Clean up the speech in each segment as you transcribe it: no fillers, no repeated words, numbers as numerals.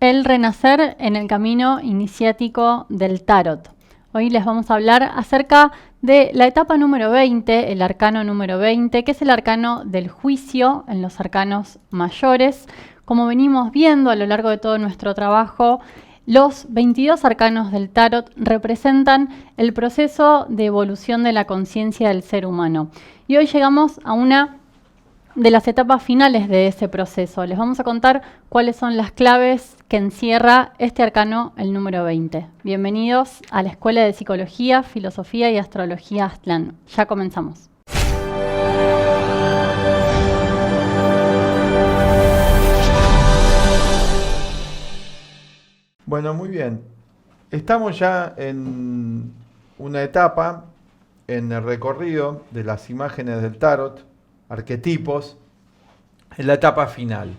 El renacer en el camino iniciático del tarot. Hoy les vamos a hablar acerca de la etapa número 20, el arcano número 20, que es el arcano del juicio en los arcanos mayores. Como venimos viendo a lo largo de todo nuestro trabajo, los 22 arcanos del tarot representan el proceso de evolución de la conciencia del ser humano. Y hoy llegamos a una de las etapas finales de ese proceso. Les vamos a contar cuáles son las claves que encierra este arcano, el número 20. Bienvenidos a la Escuela de Psicología, Filosofía y Astrología Aztlán. Ya comenzamos. Bueno, muy bien. Estamos ya en una etapa en el recorrido de las imágenes del tarot, arquetipos, en la etapa final.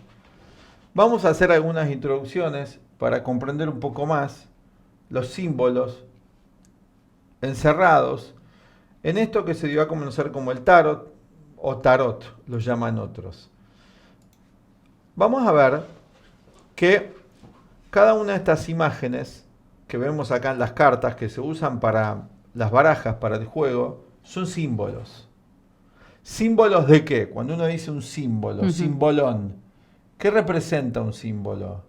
Vamos a hacer algunas introducciones para comprender un poco más los símbolos encerrados en esto que se dio a conocer como el tarot o tarot, lo llaman otros. Vamos a ver que cada una de estas imágenes que vemos acá en las cartas que se usan para las barajas, para el juego, son símbolos. ¿Símbolos de qué? Cuando uno dice un símbolo, simbolón, ¿qué representa un símbolo?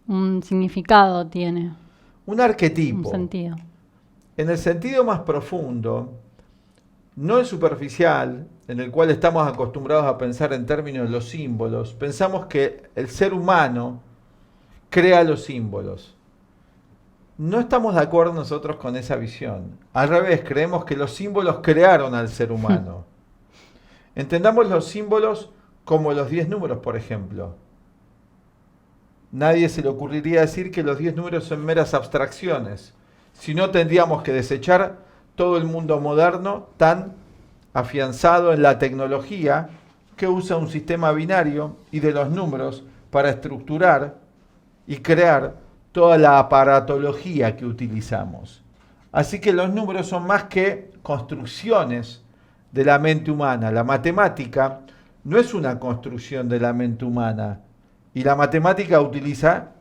Un significado tiene. Un arquetipo. Un sentido. En el sentido más profundo, no el superficial, en el cual estamos acostumbrados a pensar en términos de los símbolos, pensamos que el ser humano crea los símbolos. No estamos de acuerdo nosotros con esa visión. Al revés, creemos que los símbolos crearon al ser humano. Entendamos los símbolos como los 10 números, por ejemplo. Nadie se le ocurriría decir que los 10 números son meras abstracciones. Si no, tendríamos que desechar todo el mundo moderno tan afianzado en la tecnología que usa un sistema binario y de los números para estructurar y crear toda la aparatología que utilizamos. Así que los números son más que construcciones de la mente humana. La matemática no es una construcción de la mente humana. Y la matemática utiliza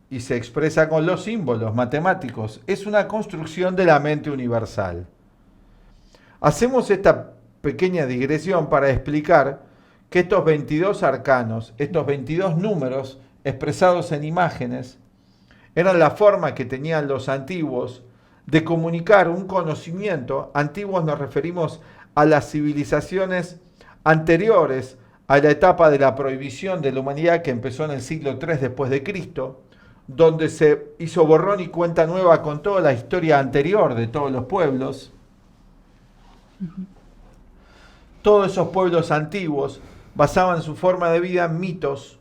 y se expresa con los símbolos matemáticos. Es una construcción de la mente universal. Hacemos esta pequeña digresión para explicar que estos 22 arcanos, estos 22 números expresados en imágenes, eran la forma que tenían los antiguos de comunicar un conocimiento. Antiguos nos referimos a las civilizaciones anteriores a la etapa de la prohibición de la humanidad que empezó en el siglo III después de Cristo, donde se hizo borrón y cuenta nueva con toda la historia anterior de todos los pueblos. Todos esos pueblos antiguos basaban su forma de vida en mitos,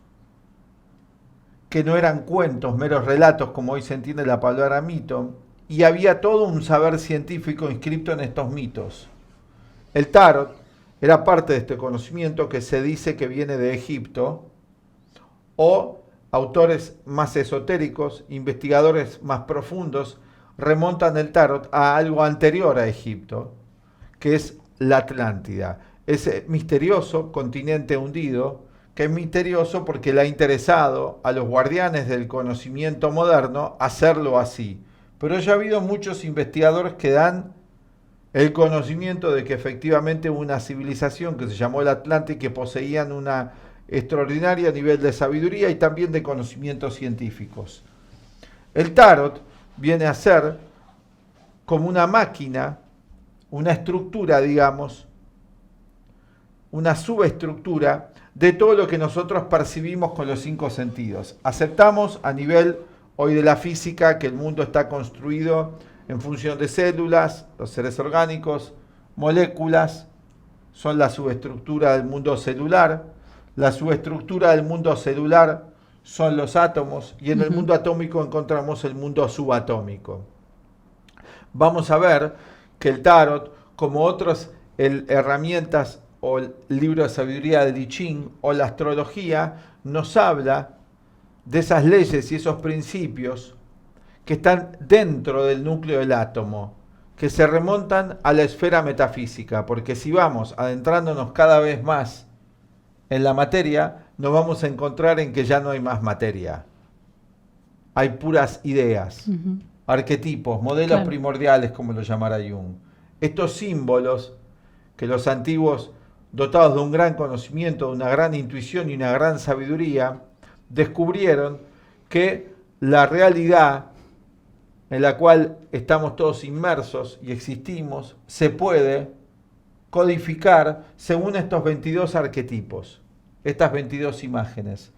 que no eran cuentos, meros relatos, como hoy se entiende la palabra mito, y había todo un saber científico inscrito en estos mitos. El tarot era parte de este conocimiento que se dice que viene de Egipto, o autores más esotéricos, investigadores más profundos, remontan el tarot a algo anterior a Egipto, que es la Atlántida, ese misterioso continente hundido, que es misterioso porque le ha interesado a los guardianes del conocimiento moderno hacerlo así. Pero ya ha habido muchos investigadores que dan el conocimiento de que efectivamente hubo una civilización que se llamó el Atlante y que poseían una extraordinaria nivel de sabiduría y también de conocimientos científicos. El tarot viene a ser como una máquina, una estructura, digamos, una subestructura de todo lo que nosotros percibimos con los 5 sentidos. Aceptamos a nivel hoy de la física que el mundo está construido en función de células, los seres orgánicos, moléculas, son la subestructura del mundo celular. La subestructura del mundo celular son los átomos y en el mundo atómico encontramos el mundo subatómico. Vamos a ver que el tarot, como otras herramientas o el libro de sabiduría de I Ching o la astrología, nos habla de esas leyes y esos principios que están dentro del núcleo del átomo, que se remontan a la esfera metafísica, porque si vamos adentrándonos cada vez más en la materia, nos vamos a encontrar en que ya no hay más materia. hay puras ideas, arquetipos, modelos primordiales, como lo llamara Jung. Estos símbolos que los antiguos, dotados de un gran conocimiento, de una gran intuición y una gran sabiduría, descubrieron que la realidad en la cual estamos todos inmersos y existimos se puede codificar según estos 22 arquetipos, estas 22 imágenes,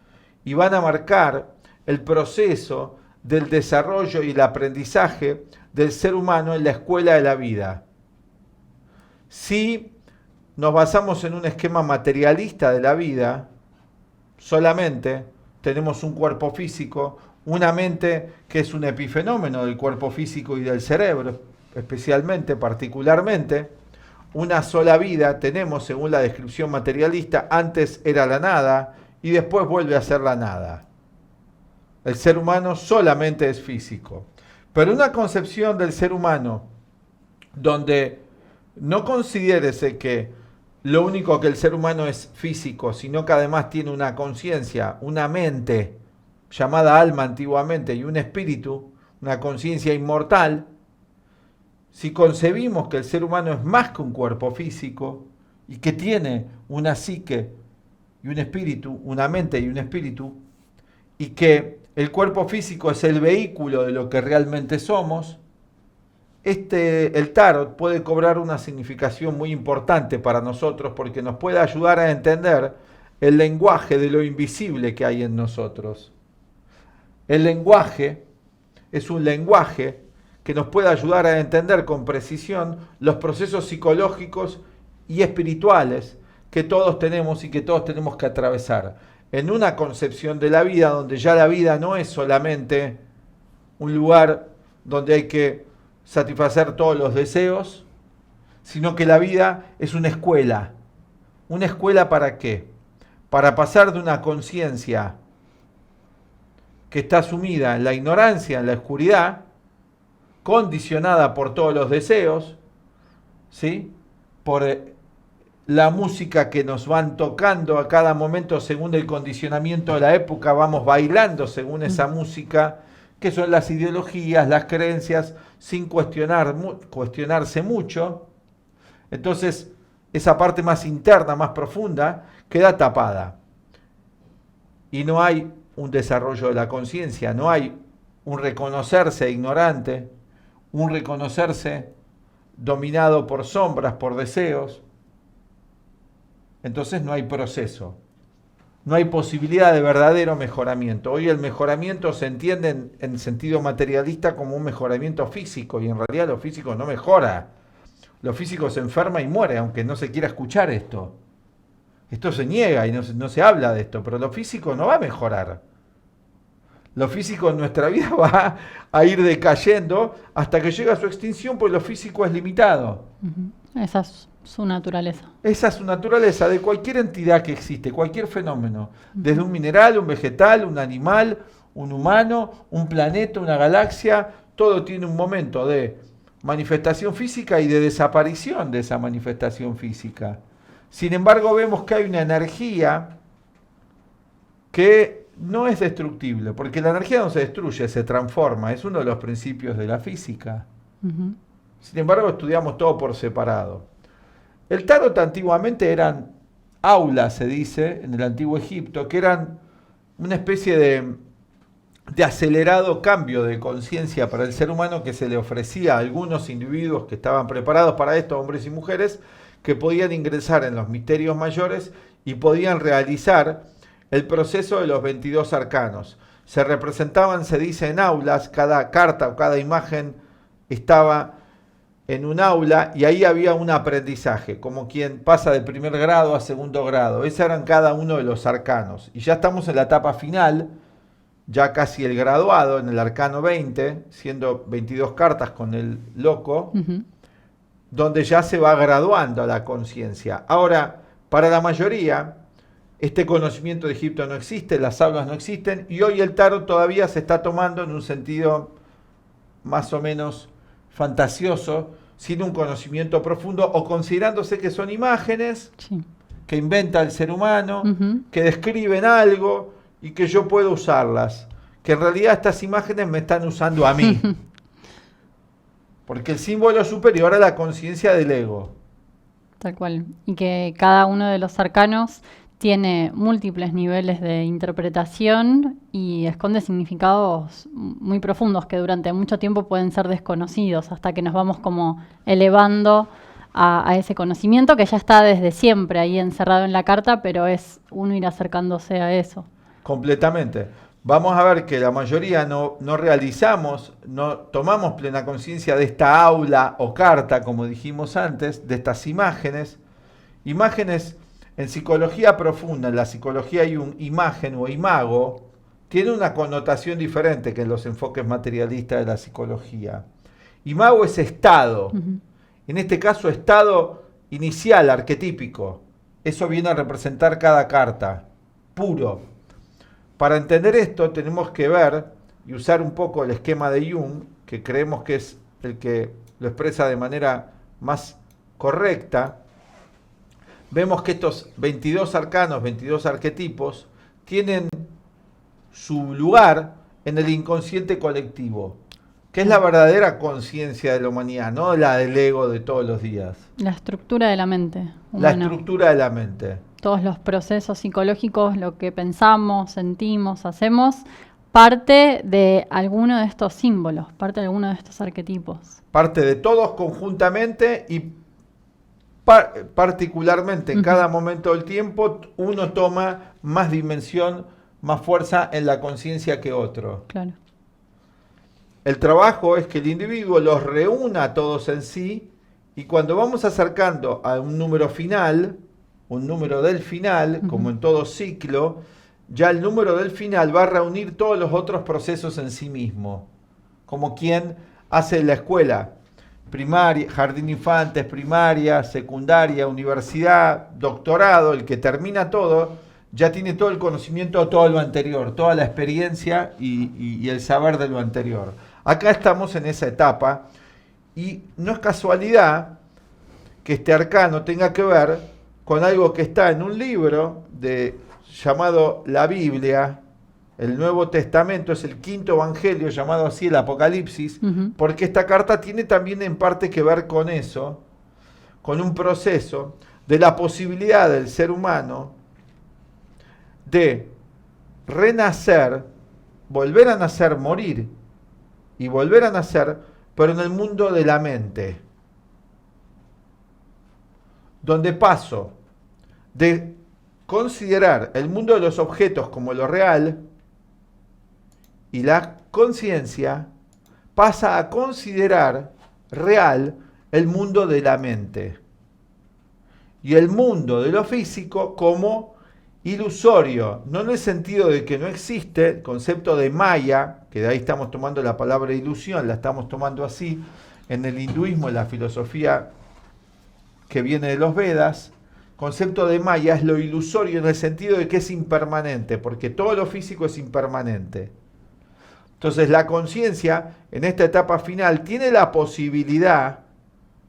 y van a marcar el proceso del desarrollo y el aprendizaje del ser humano en la escuela de la vida. Si nos basamos en un esquema materialista de la vida, solamente tenemos un cuerpo físico, una mente que es un epifenómeno del cuerpo físico y del cerebro, especialmente, particularmente, una sola vida tenemos según la descripción materialista, antes era la nada y después vuelve a ser la nada. El ser humano solamente es físico. Pero una concepción del ser humano donde no considérese que lo único que el ser humano es físico, sino que además tiene una conciencia, una mente, llamada alma antiguamente, y un espíritu, una conciencia inmortal. Si concebimos que el ser humano es más que un cuerpo físico y que tiene una psique y un espíritu, una mente y un espíritu, y que el cuerpo físico es el vehículo de lo que realmente somos, el tarot puede cobrar una significación muy importante para nosotros porque nos puede ayudar a entender el lenguaje de lo invisible que hay en nosotros. El lenguaje es un lenguaje que nos puede ayudar a entender con precisión los procesos psicológicos y espirituales que todos tenemos y que todos tenemos que atravesar. En una concepción de la vida donde ya la vida no es solamente un lugar donde hay que satisfacer todos los deseos, sino que la vida es una escuela. ¿Una escuela para qué? Para pasar de una conciencia que está sumida en la ignorancia, en la oscuridad, condicionada por todos los deseos, ¿sí? Por la música que nos van tocando a cada momento según el condicionamiento de la época, vamos bailando según esa música, que son las ideologías, las creencias, sin cuestionarse mucho. Entonces, esa parte más interna, más profunda, queda tapada. Y no hay un desarrollo de la conciencia, no hay un reconocerse ignorante, un reconocerse dominado por sombras, por deseos. Entonces no hay proceso, no hay posibilidad de verdadero mejoramiento. Hoy el mejoramiento se entiende en sentido materialista como un mejoramiento físico, y en realidad lo físico no mejora. Lo físico se enferma y muere, aunque no se quiera escuchar esto. Esto se niega y no se habla de esto, pero lo físico no va a mejorar. Lo físico en nuestra vida va a ir decayendo hasta que llega a su extinción, porque lo físico es limitado. Esa es su naturaleza. Esa es su naturaleza de cualquier entidad que existe, cualquier fenómeno. Desde un mineral, un vegetal, un animal, un humano, un planeta, una galaxia, todo tiene un momento de manifestación física y de desaparición de esa manifestación física. Sin embargo, vemos que hay una energía que no es destructible, porque la energía no se destruye, se transforma, es uno de los principios de la física. Sin embargo, estudiamos todo por separado. El tarot antiguamente eran aulas, se dice, en el antiguo Egipto, que eran una especie de acelerado cambio de conciencia para el ser humano que se le ofrecía a algunos individuos que estaban preparados para esto, hombres y mujeres, que podían ingresar en los misterios mayores y podían realizar el proceso de los 22 arcanos. Se representaban, se dice, en aulas, cada carta o cada imagen estaba en un aula y ahí había un aprendizaje, como quien pasa de primer grado a segundo grado. Esos eran cada uno de los arcanos. Y ya estamos en la etapa final, ya casi el graduado, en el arcano 20, siendo 22 cartas con el loco, donde ya se va graduando la conciencia. Ahora, para la mayoría, este conocimiento de Egipto no existe, las aulas no existen, y hoy el tarot todavía se está tomando en un sentido más o menos fantasioso, sin un conocimiento profundo, o considerándose que son imágenes que inventa el ser humano, que describen algo y que yo puedo usarlas, que en realidad estas imágenes me están usando a mí. Porque el símbolo es superior a la conciencia del ego. Tal cual. Y que cada uno de los arcanos tiene múltiples niveles de interpretación y esconde significados muy profundos que durante mucho tiempo pueden ser desconocidos hasta que nos vamos como elevando a ese conocimiento que ya está desde siempre ahí encerrado en la carta, pero es uno ir acercándose a eso. Completamente. Vamos a ver que la mayoría no realizamos, no tomamos plena conciencia de esta aula o carta, como dijimos antes, de estas imágenes. Imágenes en psicología profunda, en la psicología hay un imagen o imago, tiene una connotación diferente que en los enfoques materialistas de la psicología. Imago es estado, en este caso estado inicial, arquetípico. Eso viene a representar cada carta, puro. Para entender esto tenemos que ver y usar un poco el esquema de Jung, que creemos que es el que lo expresa de manera más correcta. Vemos que estos 22 arcanos, 22 arquetipos, tienen su lugar en el inconsciente colectivo, que es la verdadera conciencia de la humanidad, no la del ego de todos los días. La estructura de la mente humana. La estructura de la mente. Todos los procesos psicológicos, lo que pensamos, sentimos, hacemos, parte de alguno de estos símbolos, parte de alguno de estos arquetipos. Parte de todos conjuntamente y particularmente en cada momento del tiempo uno toma más dimensión, más fuerza en la conciencia que otro. Claro. El trabajo es que el individuo los reúna a todos en sí y cuando vamos acercando a un número final, un número del final, como en todo ciclo, ya el número del final va a reunir todos los otros procesos en sí mismo, como quien hace la escuela. Primaria, jardín de infantes, primaria, secundaria, universidad, doctorado, el que termina todo, ya tiene todo el conocimiento de todo lo anterior, toda la experiencia y el saber de lo anterior. Acá estamos en esa etapa y no es casualidad que este arcano tenga que ver con algo que está en un libro llamado la Biblia. El Nuevo Testamento es el quinto evangelio, llamado así el Apocalipsis, porque esta carta tiene también en parte que ver con eso, con un proceso de la posibilidad del ser humano de renacer, volver a nacer, morir y volver a nacer, pero en el mundo de la mente, donde paso de considerar el mundo de los objetos como lo real, y la conciencia pasa a considerar real el mundo de la mente y el mundo de lo físico como ilusorio, no en el sentido de que no existe, el concepto de Maya, que de ahí estamos tomando la palabra ilusión, la estamos tomando así en el hinduismo, en la filosofía que viene de los Vedas. Concepto de Maya es lo ilusorio en el sentido de que es impermanente, porque todo lo físico es impermanente. Entonces la conciencia en esta etapa final tiene la posibilidad,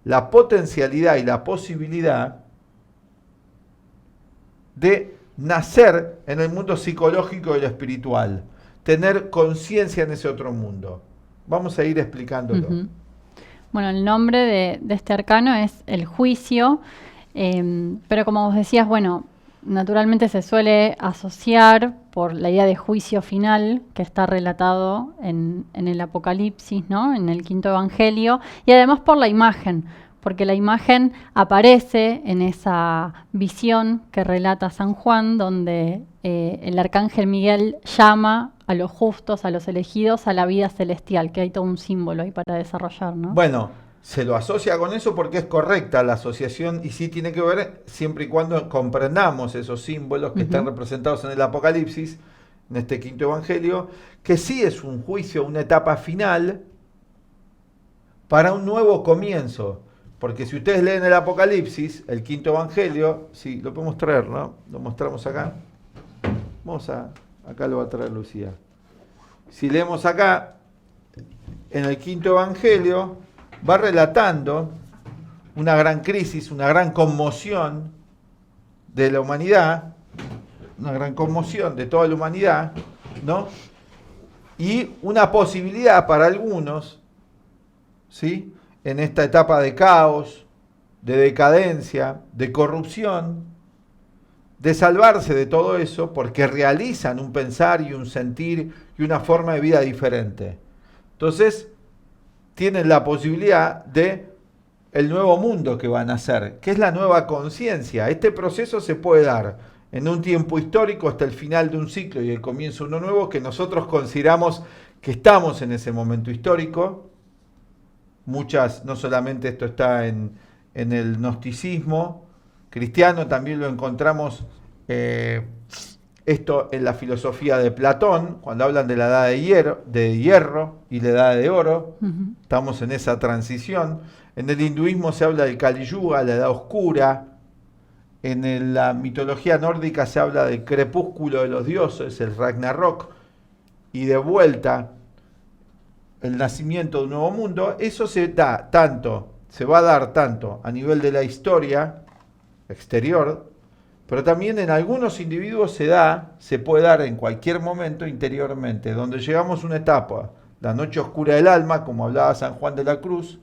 la potencialidad y la posibilidad de nacer en el mundo psicológico y lo espiritual, tener conciencia en ese otro mundo. Vamos a ir explicándolo. Bueno, el nombre de este arcano es el juicio, pero como vos decías, bueno, naturalmente se suele asociar por la idea de juicio final que está relatado en el Apocalipsis, ¿no? En el quinto evangelio, y además por la imagen, porque la imagen aparece en esa visión que relata San Juan, donde el arcángel Miguel llama a los justos, a los elegidos, a la vida celestial, que hay todo un símbolo ahí para desarrollar, ¿no? Bueno, se lo asocia con eso porque es correcta la asociación y sí tiene que ver siempre y cuando comprendamos esos símbolos que están representados en el Apocalipsis, en este quinto evangelio, que sí es un juicio, una etapa final para un nuevo comienzo. Porque si ustedes leen el Apocalipsis, el quinto evangelio, sí, lo podemos traer, ¿no? Lo mostramos acá. Acá lo va a traer Lucía. Si leemos acá, en el quinto evangelio, va relatando una gran crisis, una gran conmoción de la humanidad, una gran conmoción de toda la humanidad, ¿no? Y una posibilidad para algunos, ¿sí?, en esta etapa de caos, de decadencia, de corrupción, de salvarse de todo eso porque realizan un pensar y un sentir y una forma de vida diferente. Entonces, tienen la posibilidad de el nuevo mundo que van a hacer, que es la nueva conciencia. Este proceso se puede dar en un tiempo histórico hasta el final de un ciclo y el comienzo de uno nuevo, que nosotros consideramos que estamos en ese momento histórico. Muchas, no solamente esto está en el gnosticismo cristiano, también lo encontramos esto en la filosofía de Platón, cuando hablan de la edad de hierro y la edad de oro. Estamos en esa transición. En el hinduismo se habla del Kali Yuga, la edad oscura. En la mitología nórdica se habla del crepúsculo de los dioses, el Ragnarok, y de vuelta el nacimiento de un nuevo mundo. Eso se va a dar tanto a nivel de la historia exterior, pero también en algunos individuos se puede dar en cualquier momento interiormente, donde llegamos a una etapa, la noche oscura del alma, como hablaba San Juan de la Cruz,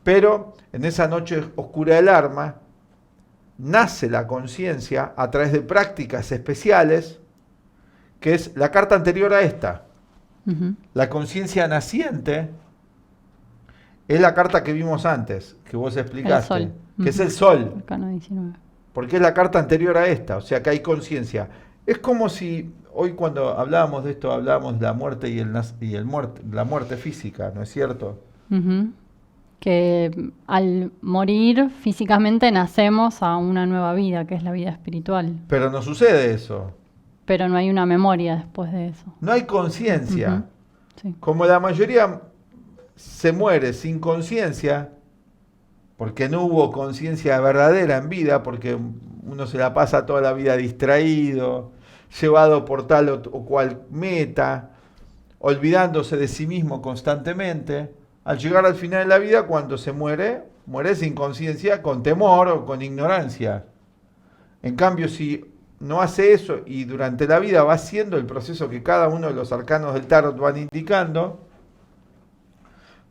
pero en esa noche oscura del alma nace la conciencia a través de prácticas especiales, que es la carta anterior a esta. La conciencia naciente es la carta que vimos antes, que vos explicaste, el sol. Que es el sol. Arcano 19. Porque es la carta anterior a esta, o sea que hay conciencia. Es como si hoy cuando hablábamos de esto, hablábamos de la muerte y la muerte física, ¿no es cierto? Que al morir físicamente nacemos a una nueva vida, que es la vida espiritual. Pero no sucede eso. Pero no hay una memoria después de eso. No hay conciencia. Sí. Como la mayoría se muere sin conciencia, porque no hubo conciencia verdadera en vida, porque uno se la pasa toda la vida distraído, llevado por tal o cual meta, olvidándose de sí mismo constantemente. Al llegar al final de la vida, cuando se muere, muere sin conciencia, con temor o con ignorancia. En cambio, si no hace eso y durante la vida va haciendo el proceso que cada uno de los arcanos del tarot van indicando,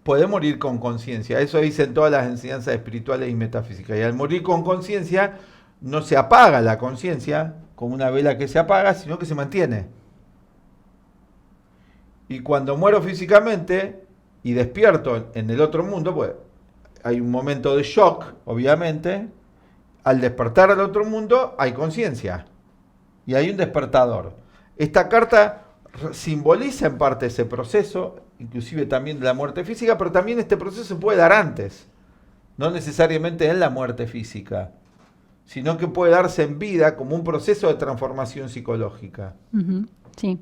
puede morir con conciencia. Eso dicen todas las enseñanzas espirituales y metafísicas. Y al morir con conciencia, no se apaga la conciencia como una vela que se apaga, sino que se mantiene. Y cuando muero físicamente y despierto en el otro mundo, pues hay un momento de shock, obviamente. Al despertar al otro mundo hay conciencia y hay un despertador. Esta carta simboliza en parte ese proceso, inclusive también de la muerte física, pero también este proceso se puede dar antes, no necesariamente en la muerte física, sino que puede darse en vida como un proceso de transformación psicológica. Sí,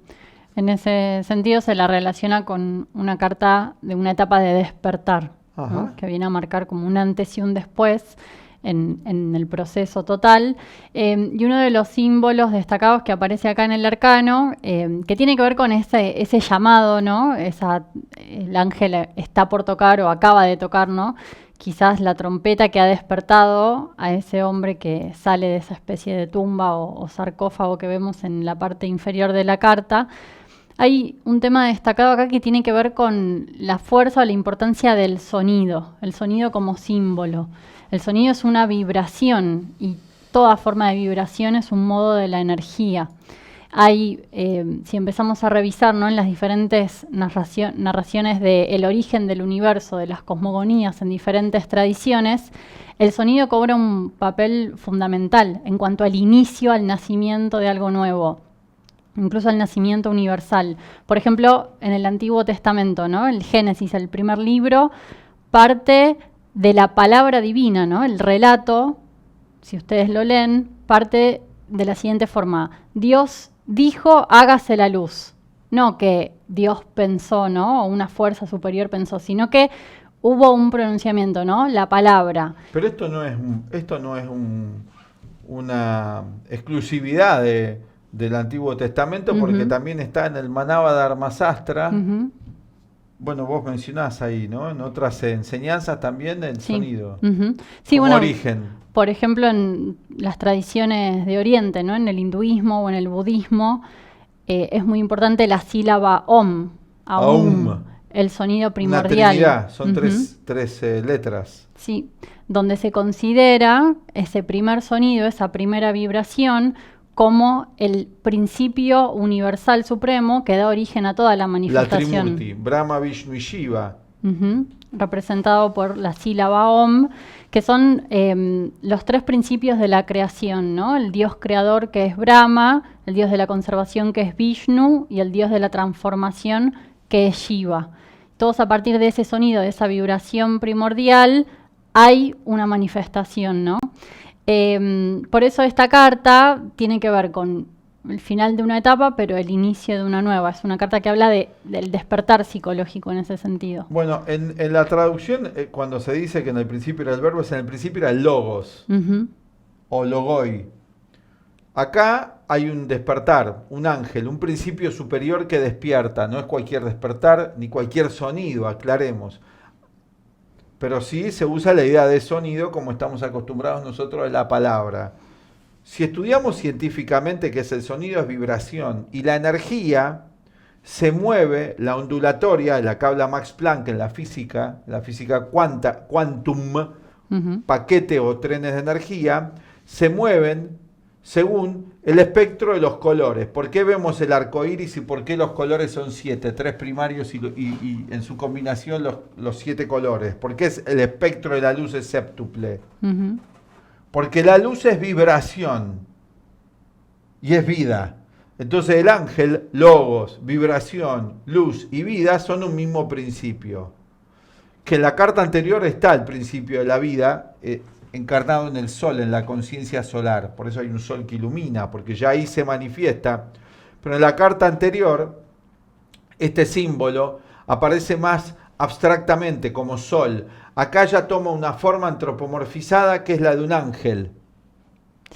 en ese sentido se la relaciona con una carta de una etapa de despertar, ¿no? Que viene a marcar como un antes y un después en el proceso total. Y uno de los símbolos destacados que aparece acá en el arcano, que tiene que ver con ese llamado, ¿no? El ángel está por tocar o acaba de tocar, ¿no? Quizás la trompeta que ha despertado a ese hombre que sale de esa especie de tumba o sarcófago que vemos en la parte inferior de la carta. Hay un tema destacado acá que tiene que ver con la fuerza o la importancia del sonido, el sonido como símbolo. El sonido es una vibración y toda forma de vibración es un modo de la energía. Hay, si empezamos a revisar, ¿no?, en las diferentes narraciones del origen del universo, de las cosmogonías en diferentes tradiciones, el sonido cobra un papel fundamental en cuanto al inicio, al nacimiento de algo nuevo, incluso al nacimiento universal. Por ejemplo, en el Antiguo Testamento, ¿no?, el Génesis, el primer libro, parte de la palabra divina, ¿no? El relato, si ustedes lo leen, parte de la siguiente forma: Dios dijo, hágase la luz. No que Dios pensó, ¿no?, o una fuerza superior pensó, sino que hubo un pronunciamiento, ¿no?, la palabra. Pero esto no es una exclusividad del Antiguo Testamento, porque también está en el Manava Dharmasastra. Bueno, vos mencionás ahí, ¿no?, en otras enseñanzas también el sonido, sí, como bueno, origen. Por ejemplo, en las tradiciones de Oriente, ¿no?, en el hinduismo o en el budismo, es muy importante la sílaba OM, Aum. el sonido Una primordial. trinidad, son Ujú. tres letras. Sí, donde se considera ese primer sonido, esa primera vibración, como el principio universal supremo que da origen a toda la La manifestación. Trimurti, Brahma, Vishnu y Shiva. Ujú, representado por la sílaba OM, que son los tres principios de la creación, ¿no? El dios creador, que es Brahma, el dios de la conservación, que es Vishnu, y el dios de la transformación, que es Shiva. Todos a partir de ese sonido, de esa vibración primordial, hay una manifestación, ¿no? Por eso esta carta tiene que ver con el final de una etapa, pero el inicio de una nueva. Es una carta que habla del despertar psicológico en ese sentido. Bueno, en la traducción, cuando se dice que en el principio era el verbo, en el principio era el logos Ujú, o logoi. Acá hay un despertar, un ángel, un principio superior que despierta. No es cualquier despertar ni cualquier sonido, aclaremos. Pero sí se usa la idea de sonido como estamos acostumbrados nosotros a la palabra. Si estudiamos científicamente que es el sonido es vibración y la energía se mueve, la ondulatoria, la que habla Max Planck en la física quantum, ujú, paquete o trenes de energía, se mueven según el espectro de los colores. ¿Por qué vemos el arco iris y por qué los colores son 7? 3 primarios y en su combinación los 7 colores. ¿Por qué el espectro de la luz es séptuple? ujú, Porque la luz es vibración y es vida. Entonces el ángel, logos, vibración, luz y vida son un mismo principio. Que en la carta anterior está el principio de la vida encarnado en el sol, en la conciencia solar. Por eso hay un sol que ilumina, porque ya ahí se manifiesta. Pero en la carta anterior, este símbolo aparece más abstractamente como sol. Acá ya toma una forma antropomorfizada que es la de un ángel.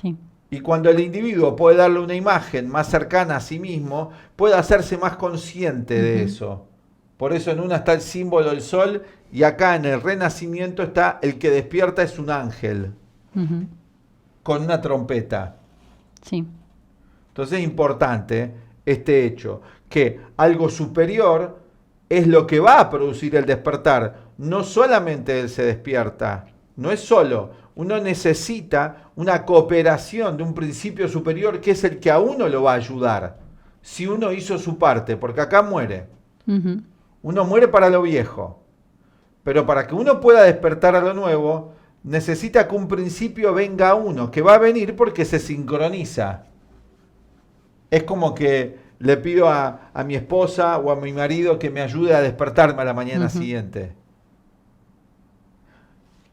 sí. Y cuando el individuo puede darle una imagen más cercana a sí mismo, puede hacerse más consciente de eso. Por eso en una está el símbolo del sol y acá en el renacimiento está el que despierta es un ángel Ujú, con una trompeta. sí. Entonces es importante este hecho, que algo superior es lo que va a producir el despertar. No solamente él se despierta, no es solo. Uno necesita una cooperación de un principio superior que es el que a uno lo va a ayudar. Si uno hizo su parte, porque acá muere. Ujú, Uno muere para lo viejo. Pero para que uno pueda despertar a lo nuevo, necesita que un principio venga a uno, que va a venir porque se sincroniza. Es como que le pido a mi esposa o a mi marido que me ayude a despertarme a la mañana ujú, siguiente.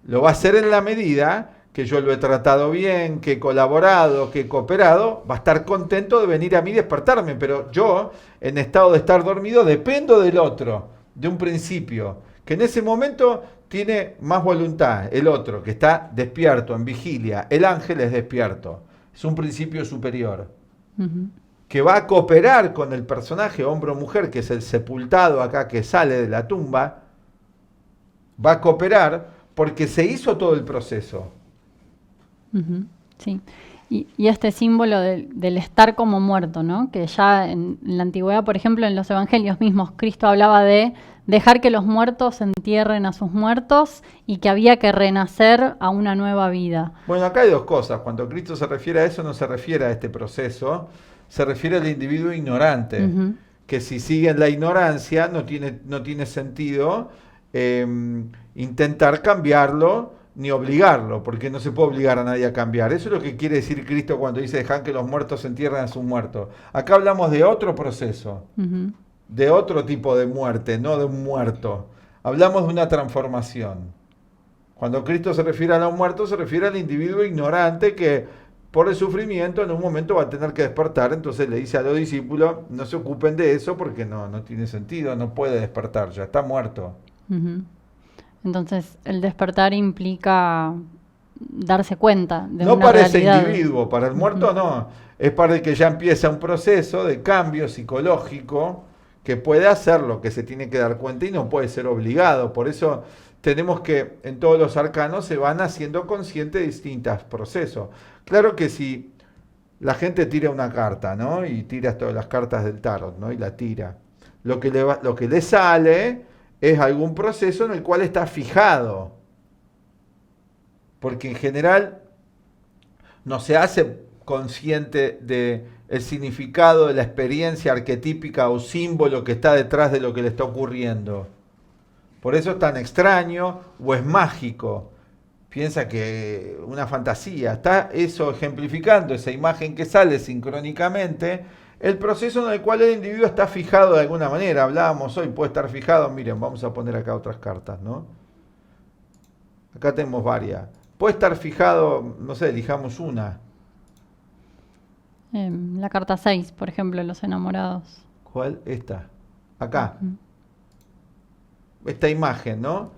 Lo va a hacer en la medida que yo lo he tratado bien, que he colaborado, que he cooperado, va a estar contento de venir a mí despertarme, pero yo, en estado de estar dormido, dependo del otro, de un principio, que en ese momento tiene más voluntad, el otro, que está despierto, en vigilia, el ángel es despierto, es un principio superior, ujú, que va a cooperar con el personaje, hombre o mujer, que es el sepultado acá que sale de la tumba, va a cooperar porque se hizo todo el proceso. ujú, sí. Y este símbolo del estar como muerto, ¿no? Que ya en la antigüedad, por ejemplo, en los evangelios mismos, Cristo hablaba de dejar que los muertos entierren a sus muertos y que había que renacer a una nueva vida. Bueno, acá hay dos cosas. Cuando Cristo se refiere a eso, no se refiere a este proceso, se refiere al individuo ignorante, Ujú, que si sigue en la ignorancia no tiene sentido intentar cambiarlo ni obligarlo, porque no se puede obligar a nadie a cambiar. Eso es lo que quiere decir Cristo cuando dice dejan que los muertos se entierren a sus muertos. Acá hablamos de otro proceso, ujú, de otro tipo de muerte, no de un muerto. Hablamos de una transformación. Cuando Cristo se refiere a los muertos, se refiere al individuo ignorante que por el sufrimiento en un momento va a tener que despertar. Entonces le dice a los discípulos, no se ocupen de eso porque no tiene sentido, no puede despertar, ya está muerto. ujú. Entonces, el despertar implica darse cuenta de No una para ese realidad. individuo, para el muerto no. Es para el que ya empieza un proceso de cambio psicológico que puede hacerlo, que se tiene que dar cuenta y no puede ser obligado. Por eso tenemos que, en todos los arcanos se van haciendo conscientes de distintos procesos. Claro que si la gente tira una carta, ¿no? Y tira todas las cartas del tarot, ¿no? Y la tira. Lo que le sale es algún proceso en el cual está fijado. Porque en general no se hace consciente de el significado de la experiencia arquetípica o símbolo que está detrás de lo que le está ocurriendo. Por eso es tan extraño o es mágico. Piensa que una fantasía. Está eso ejemplificando esa imagen que sale sincrónicamente, el proceso en el cual el individuo está fijado de alguna manera. Hablábamos hoy, puede estar fijado. Miren, vamos a poner acá otras cartas, ¿no? Acá tenemos varias. Puede estar fijado, no sé, elijamos una. La carta 6, por ejemplo, los enamorados. ¿Cuál? Esta. Acá. Esta imagen, ¿no?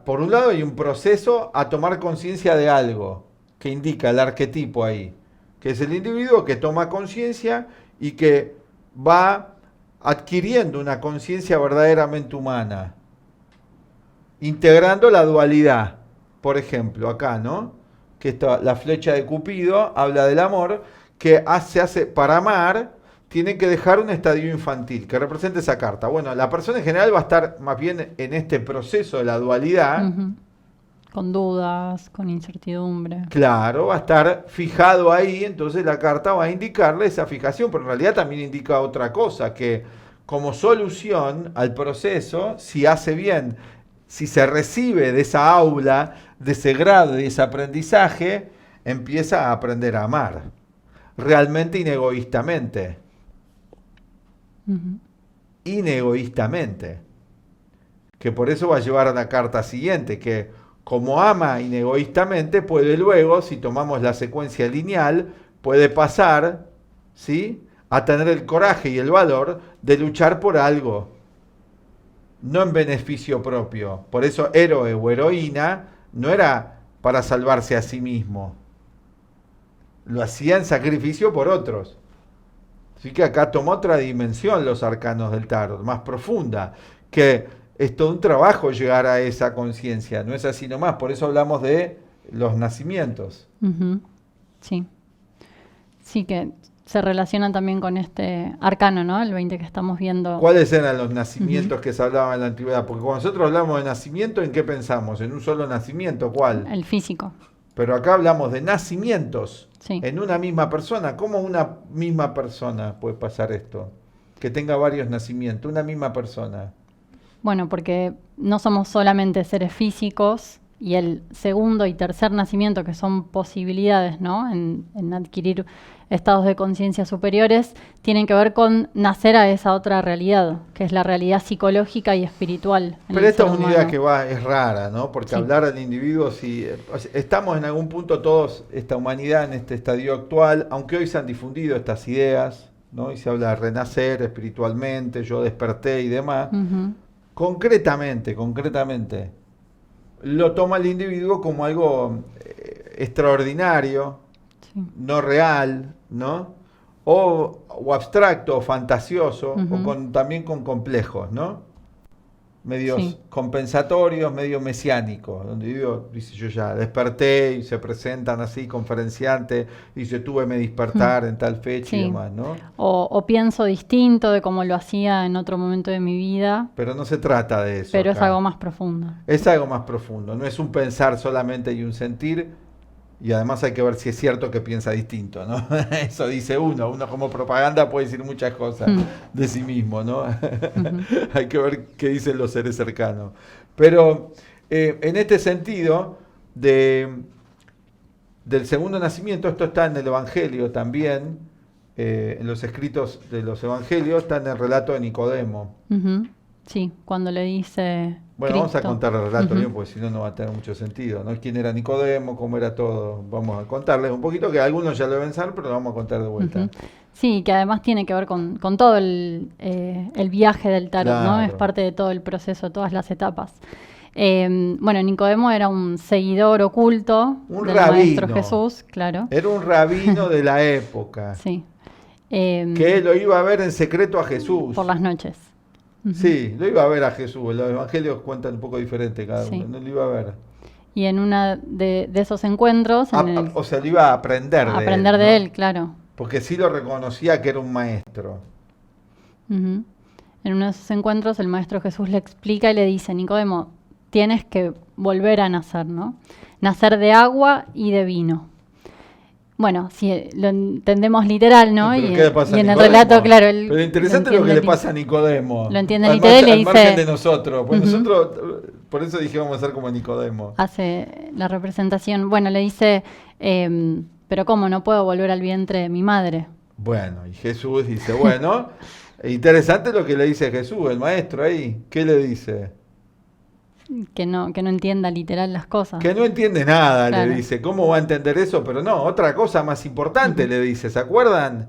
Por un lado hay un proceso a tomar conciencia de algo que indica el arquetipo ahí, que es el individuo que toma conciencia y que va adquiriendo una conciencia verdaderamente humana, integrando la dualidad. Por ejemplo, acá, ¿no? Que la flecha de Cupido habla del amor, que se hace para amar, tiene que dejar un estadio infantil, que representa esa carta. Bueno, la persona en general va a estar más bien en este proceso de la dualidad. Con dudas, con incertidumbre. Claro, va a estar fijado ahí, entonces la carta va a indicarle esa fijación, pero en realidad también indica otra cosa, que como solución al proceso, si hace bien, si se recibe de esa aula, de ese grado, de ese aprendizaje, empieza a aprender a amar, realmente inegoístamente. Inegoístamente. Que por eso va a llevar a la carta siguiente, que como ama inegoístamente, puede luego, si tomamos la secuencia lineal, puede pasar, ¿sí?, a tener el coraje y el valor de luchar por algo, no en beneficio propio. Por eso héroe o heroína no era para salvarse a sí mismo, lo hacía en sacrificio por otros. Así que acá tomó otra dimensión los arcanos del tarot, más profunda, que es todo un trabajo llegar a esa conciencia, no es así nomás, por eso hablamos de los nacimientos. Sí. Sí, que se relaciona también con este arcano, ¿no? El 20 que estamos viendo. ¿Cuáles eran los nacimientos que se hablaban en la antigüedad? Porque cuando nosotros hablamos de nacimiento, ¿en qué pensamos? ¿En un solo nacimiento? ¿Cuál? El físico. Pero acá hablamos de nacimientos, sí, en una misma persona. ¿Cómo una misma persona puede pasar esto? Que tenga varios nacimientos, una misma persona. Bueno, porque no somos solamente seres físicos, y el segundo y tercer nacimiento, que son posibilidades, ¿no?, en adquirir estados de conciencia superiores, tienen que ver con nacer a esa otra realidad, que es la realidad psicológica y espiritual. Pero esta es una idea que es rara, ¿no? Porque hablar del individuo, si estamos en algún punto todos, esta humanidad en este estadio actual, aunque hoy se han difundido estas ideas, ¿no? Y se habla de renacer espiritualmente, yo desperté y demás, concretamente, lo toma el individuo como algo extraordinario, no real, ¿no? O abstracto, o fantasioso, o también con complejos, ¿no? Medios compensatorios, medio mesiánicos, donde dice, yo ya desperté, y se presentan así conferenciantes, dice, tuve mi despertar en tal fecha y demás, ¿no? O pienso distinto de cómo lo hacía en otro momento de mi vida. Pero no se trata de eso. Pero acá. Es algo más profundo. Es algo más profundo, no es un pensar solamente y un sentir, y además hay que ver si es cierto que piensa distinto, ¿no? Eso dice uno como propaganda puede decir muchas cosas de sí mismo, ¿no? Hay que ver qué dicen los seres cercanos. Pero en este sentido del segundo nacimiento, esto está en el Evangelio también, en los escritos de los Evangelios, está en el relato de Nicodemo. Sí, cuando le dice... Bueno, Cristo. vamos a contar el relato bien, porque si no, no va a tener mucho sentido, ¿no? ¿Quién era Nicodemo? ¿Cómo era todo? Vamos a contarles un poquito, que algunos ya lo deben saber, pero lo vamos a contar de vuelta. Sí, que además tiene que ver con todo el viaje del tarot, claro, ¿no? Es parte de todo el proceso, todas las etapas. Bueno, Nicodemo era un seguidor oculto del Maestro Jesús, claro. Era un rabino de la época. Sí. Que lo iba a ver en secreto a Jesús. Por las noches. Sí, lo iba a ver a Jesús. Los evangelios cuentan un poco diferente cada uno. No lo iba a ver. Y en uno de esos encuentros... o sea, lo iba a aprender de él. Aprender de él, claro. porque sí lo reconocía que era un maestro. Ujú. En uno de esos encuentros el Maestro Jesús le explica y le dice, Nicodemo, tienes que volver a nacer, ¿no? Nacer de agua y de vino. Bueno, si lo entendemos literal, ¿no? ¿Pero qué le pasa y a en el Nicodemo? relato, claro, él Pero interesante lo que le pasa a Nicodemo. Lo entiende al literal y le al margen dice... de nosotros. Pues Ujú. nosotros, por eso dije vamos a ser como Nicodemo. Hace la representación. Bueno, le dice, pero ¿cómo? No puedo volver al vientre de mi madre. Bueno, y Jesús dice, bueno, interesante lo que le dice Jesús, el maestro ahí. ¿Qué le dice? Que no entienda literal las cosas. Que no entiende nada, Claro. le dice. ¿Cómo va a entender eso? Pero no, otra cosa más importante Ujú. le dice, ¿se acuerdan?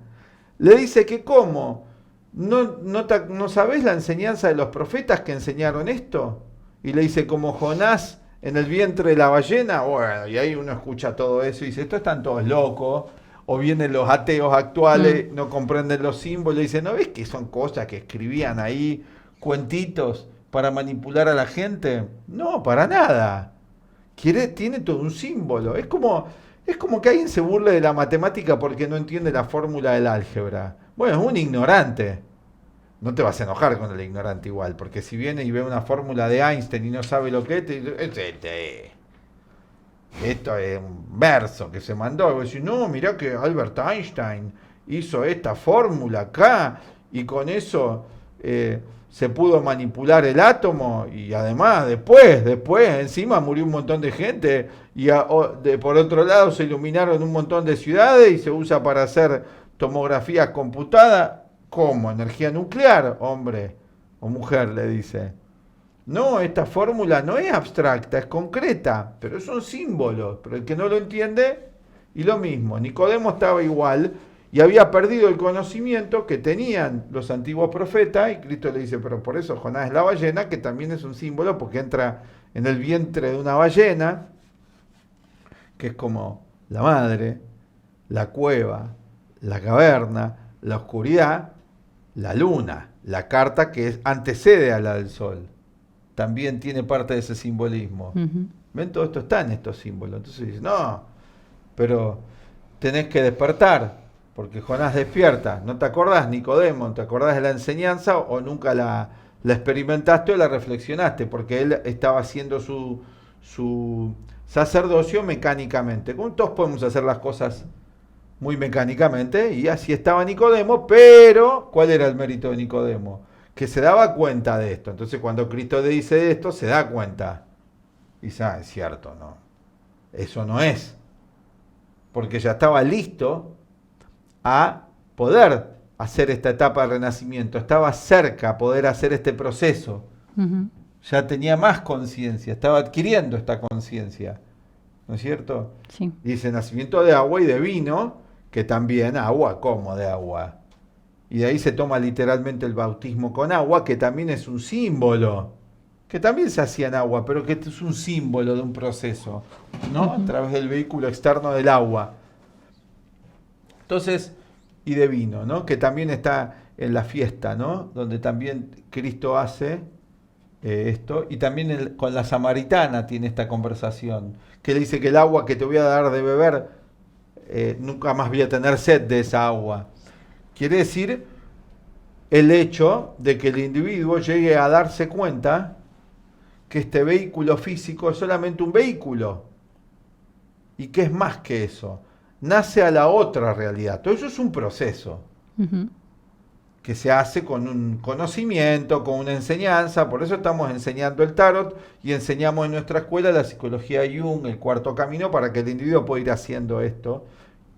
Le dice que ¿cómo? ¿No sabés la enseñanza de los profetas que enseñaron esto? Y le dice, como Jonás en el vientre de la ballena. Bueno, y ahí uno escucha todo eso y dice, estos están todos locos. O vienen los ateos actuales, no comprenden los símbolos. Y dicen, ¿no ves que son cosas que escribían ahí, cuentitos para manipular a la gente? No, para nada. Tiene todo un símbolo. Es como que alguien se burle de la matemática porque no entiende la fórmula del álgebra. Bueno, es un ignorante. No te vas a enojar con el ignorante igual, porque si viene y ve una fórmula de Einstein y no sabe lo que es, esto es un verso que se mandó. Y vos decís, no, mirá que Albert Einstein hizo esta fórmula acá y con eso se pudo manipular el átomo y además después encima murió un montón de gente y por otro lado se iluminaron un montón de ciudades y se usa para hacer tomografías computadas. ¿Cómo? Energía nuclear, hombre o mujer, le dice. No, esta fórmula no es abstracta, es concreta, pero son símbolos. Pero el que no lo entiende, y lo mismo, Nicodemo estaba igual y había perdido el conocimiento que tenían los antiguos profetas, y Cristo le dice, pero por eso Jonás es la ballena, que también es un símbolo, porque entra en el vientre de una ballena, que es como la madre, la cueva, la caverna, la oscuridad, la luna, la carta que antecede a la del sol. También tiene parte de ese simbolismo. Ujú. ¿Ven? Todo esto está en estos símbolos. Entonces dices, no, pero tenés que despertar, porque Jonás despierta. ¿No te acordás, Nicodemo? ¿Te acordás de la enseñanza o nunca la experimentaste o la reflexionaste? Porque él estaba haciendo su sacerdocio mecánicamente. Como todos podemos hacer las cosas muy mecánicamente, y así estaba Nicodemo, pero ¿cuál era el mérito de Nicodemo? Que se daba cuenta de esto. Entonces cuando Cristo le dice esto, se da cuenta. Y dice, es cierto, no. Eso no es. Porque ya estaba listo a poder hacer esta etapa de renacimiento. Estaba cerca a poder hacer este proceso. Ujú. Ya tenía más conciencia, estaba adquiriendo esta conciencia. ¿No es cierto? Sí. Dice nacimiento de agua y de vino, que también agua, ¿cómo de agua? Y de ahí se toma literalmente el bautismo con agua, que también es un símbolo, que también se hacía en agua, pero que es un símbolo de un proceso, ¿no? A través del vehículo externo del agua. Entonces, y de vino, ¿no? Que también está en la fiesta, ¿no? Donde también Cristo hace esto, y también con la samaritana tiene esta conversación, que le dice que el agua que te voy a dar de beber, nunca más voy a tener sed de esa agua. Quiere decir el hecho de que el individuo llegue a darse cuenta que este vehículo físico es solamente un vehículo y que es más que eso. Nace a la otra realidad. Todo eso es un proceso Ujú. que se hace con un conocimiento, con una enseñanza. Por eso estamos enseñando el tarot y enseñamos en nuestra escuela la psicología Jung, el cuarto camino, para que el individuo pueda ir haciendo esto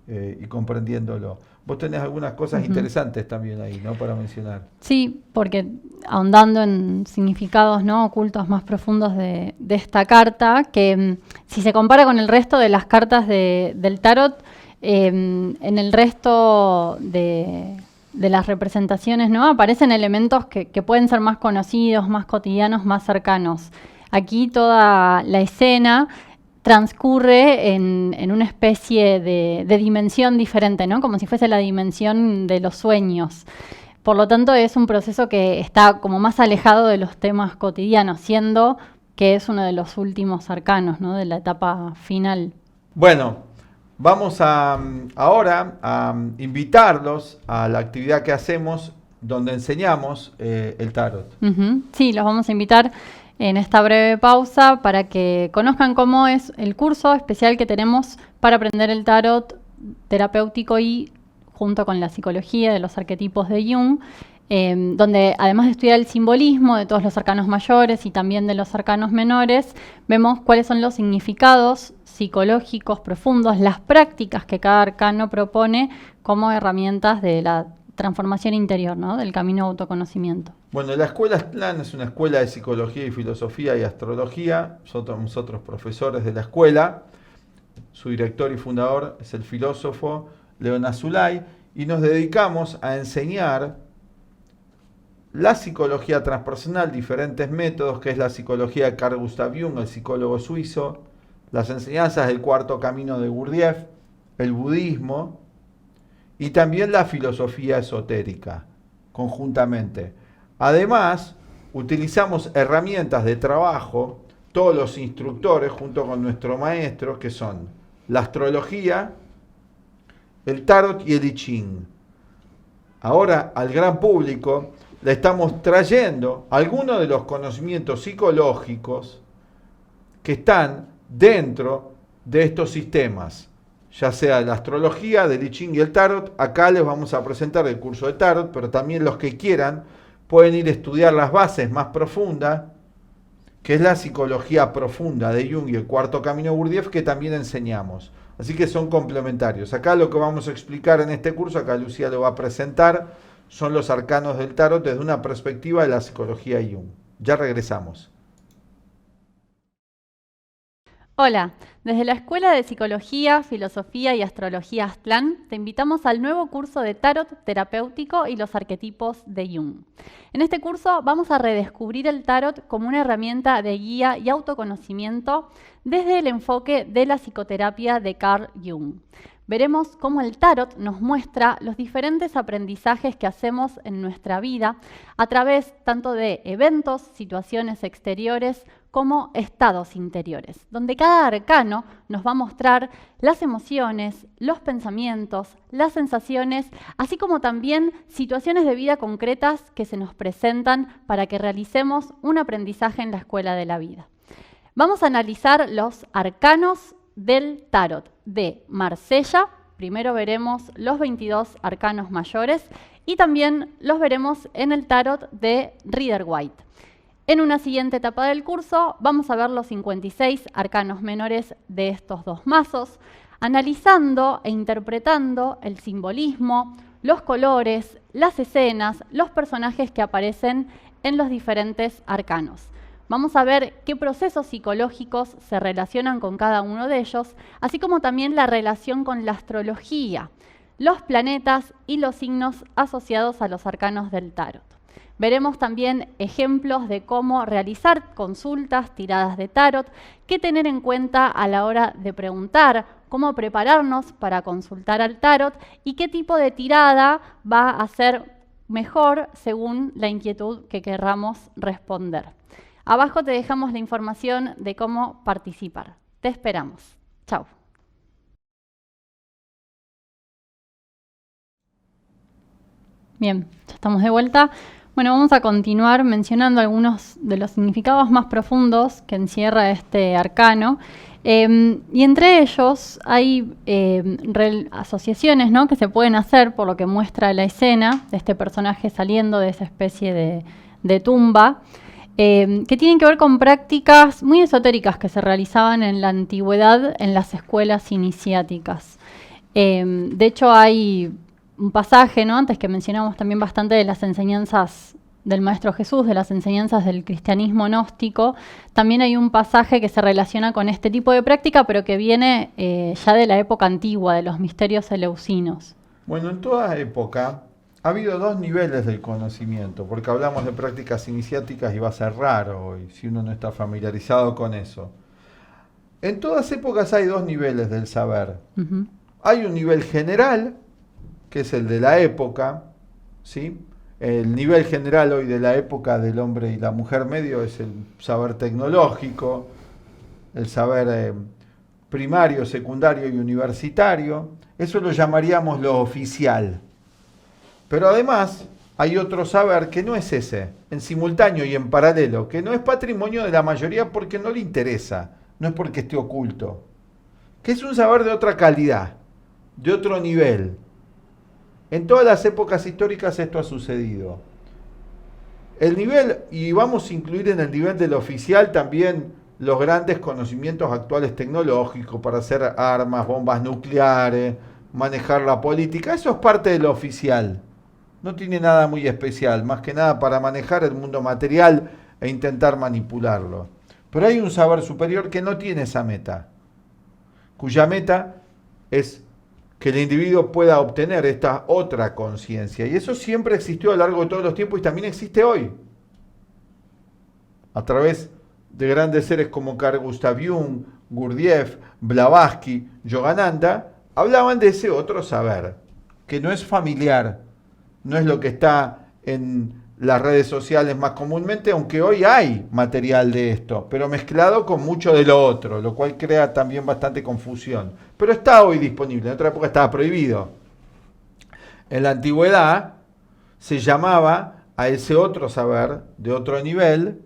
y comprendiéndolo. Vos tenés algunas cosas interesantes también ahí, ¿no? Para mencionar. Sí, porque ahondando en significados, ¿no?, ocultos más profundos de esta carta, que si se compara con el resto de las cartas del tarot, en el resto de las representaciones, ¿no?, aparecen elementos que pueden ser más conocidos, más cotidianos, más cercanos. Aquí toda la escena transcurre en una especie de dimensión diferente, ¿no? Como si fuese la dimensión de los sueños. Por lo tanto, es un proceso que está como más alejado de los temas cotidianos, siendo que es uno de los últimos arcanos, ¿no?, de la etapa final. Bueno, Vamos ahora a invitarlos a la actividad que hacemos donde enseñamos el tarot. Sí, los vamos a invitar en esta breve pausa para que conozcan cómo es el curso especial que tenemos para aprender el tarot terapéutico y junto con la psicología de los arquetipos de Jung, donde además de estudiar el simbolismo de todos los arcanos mayores y también de los arcanos menores, vemos cuáles son los significados psicológicos profundos, las prácticas que cada arcano propone como herramientas de la transformación interior, ¿no? Del camino de autoconocimiento. Bueno, la escuela Aztlán es una escuela de psicología y filosofía y astrología. Nosotros profesores de la escuela. Su director y fundador es el filósofo León Azulay y nos dedicamos a enseñar la psicología transpersonal, diferentes métodos, que es la psicología de Carl Gustav Jung, el psicólogo suizo, las enseñanzas del cuarto camino de Gurdjieff, el budismo y también la filosofía esotérica, conjuntamente. Además, utilizamos herramientas de trabajo, todos los instructores, junto con nuestro maestro, que son la astrología, el tarot y el I Ching. Ahora, al gran público, le estamos trayendo algunos de los conocimientos psicológicos que están dentro de estos sistemas, ya sea la astrología, del I Ching y el tarot. Acá les vamos a presentar el curso de tarot, pero también los que quieran pueden ir a estudiar las bases más profundas, que es la psicología profunda de Jung y el cuarto camino de Gurdjieff, que también enseñamos. Así que son complementarios. Acá lo que vamos a explicar en este curso, acá Lucía lo va a presentar, son los arcanos del tarot desde una perspectiva de la psicología Jung. Ya regresamos. Hola, desde la Escuela de Psicología, Filosofía y Astrología Aztlán te invitamos al nuevo curso de Tarot terapéutico y los arquetipos de Jung. En este curso vamos a redescubrir el Tarot como una herramienta de guía y autoconocimiento desde el enfoque de la psicoterapia de Carl Jung. Veremos cómo el Tarot nos muestra los diferentes aprendizajes que hacemos en nuestra vida a través tanto de eventos, situaciones exteriores, como estados interiores, donde cada arcano nos va a mostrar las emociones, los pensamientos, las sensaciones, así como también situaciones de vida concretas que se nos presentan para que realicemos un aprendizaje en la escuela de la vida. Vamos a analizar los arcanos del tarot de Marsella. Primero veremos los 22 arcanos mayores y también los veremos en el tarot de Rider-Waite. En una siguiente etapa del curso vamos a ver los 56 arcanos menores de estos dos mazos, analizando e interpretando el simbolismo, los colores, las escenas, los personajes que aparecen en los diferentes arcanos. Vamos a ver qué procesos psicológicos se relacionan con cada uno de ellos, así como también la relación con la astrología, los planetas y los signos asociados a los arcanos del tarot. Veremos también ejemplos de cómo realizar consultas, tiradas de tarot, qué tener en cuenta a la hora de preguntar, cómo prepararnos para consultar al tarot y qué tipo de tirada va a ser mejor según la inquietud que querramos responder. Abajo te dejamos la información de cómo participar. Te esperamos. Chao. Bien, ya estamos de vuelta. Bueno, vamos a continuar mencionando algunos de los significados más profundos que encierra este arcano. Y entre ellos hay asociaciones, ¿no?, que se pueden hacer por lo que muestra la escena de este personaje saliendo de esa especie de tumba, que tienen que ver con prácticas muy esotéricas que se realizaban en la antigüedad en las escuelas iniciáticas. De hecho, hay un pasaje, ¿no?, antes que mencionamos también bastante de las enseñanzas del Maestro Jesús, de las enseñanzas del cristianismo gnóstico. También hay un pasaje que se relaciona con este tipo de práctica, pero que viene ya de la época antigua, de los misterios eleusinos. Bueno, en toda época ha habido dos niveles del conocimiento, porque hablamos de prácticas iniciáticas y va a ser raro hoy, si uno no está familiarizado con eso. En todas épocas hay dos niveles del saber. Uh-huh. Hay un nivel general, que es el de la época, ¿sí? El nivel general hoy de la época del hombre y la mujer medio es el saber tecnológico, el saber primario, secundario y universitario. Eso lo llamaríamos lo oficial. Pero además hay otro saber que no es ese, en simultáneo y en paralelo, que no es patrimonio de la mayoría porque no le interesa, no es porque esté oculto, que es un saber de otra calidad, de otro nivel. En todas las épocas históricas esto ha sucedido. El nivel, y vamos a incluir en el nivel del oficial también los grandes conocimientos actuales tecnológicos para hacer armas, bombas nucleares, manejar la política, eso es parte de lo oficial. No tiene nada muy especial, más que nada para manejar el mundo material e intentar manipularlo. Pero hay un saber superior que no tiene esa meta, cuya meta es que el individuo pueda obtener esta otra conciencia. Y eso siempre existió a lo largo de todos los tiempos y también existe hoy. A través de grandes seres como Carl Gustav Jung, Gurdjieff, Blavatsky, Yogananda, hablaban de ese otro saber, que no es familiar, no es lo que está en las redes sociales más comúnmente, aunque hoy hay material de esto, pero mezclado con mucho de lo otro, lo cual crea también bastante confusión. Pero está hoy disponible, en otra época estaba prohibido. En la antigüedad se llamaba a ese otro saber, de otro nivel,